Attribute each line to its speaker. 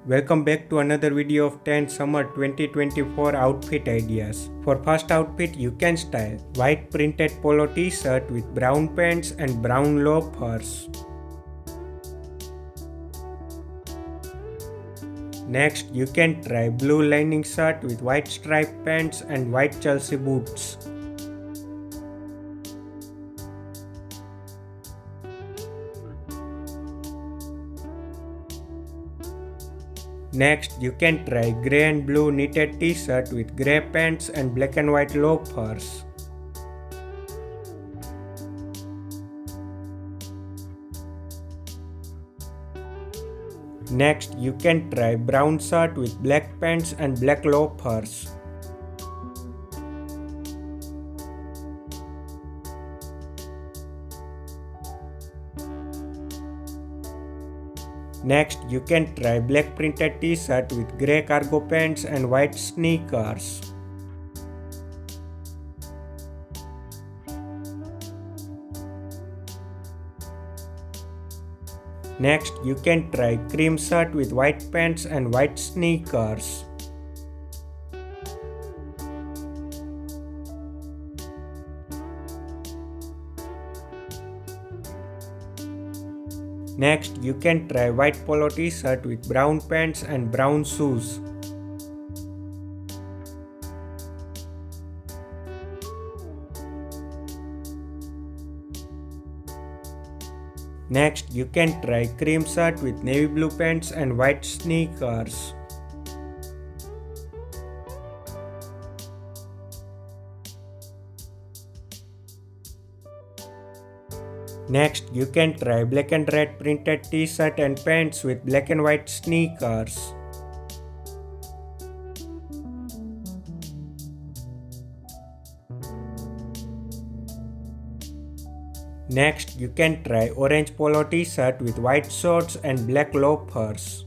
Speaker 1: Welcome back to another video of 10 summer 2024 outfit ideas. For first outfit, you can style white printed polo t-shirt with brown pants and brown loafers. Next, you can try blue lining shirt with white striped pants and white Chelsea boots. Next, you can try grey and blue knitted t-shirt with grey pants and black and white loafers. Next, you can try brown shirt with black pants and black loafers. Next, you can try black printed t-shirt with grey cargo pants and white sneakers. Next, you can try cream shirt with white pants and white sneakers. Next, you can try white polo t-shirt with brown pants and brown shoes. Next, you can try cream shirt with navy blue pants and white sneakers. Next, you can try black and red printed t-shirt and pants with black and white sneakers. Next, you can try orange polo t-shirt with white shorts and black loafers.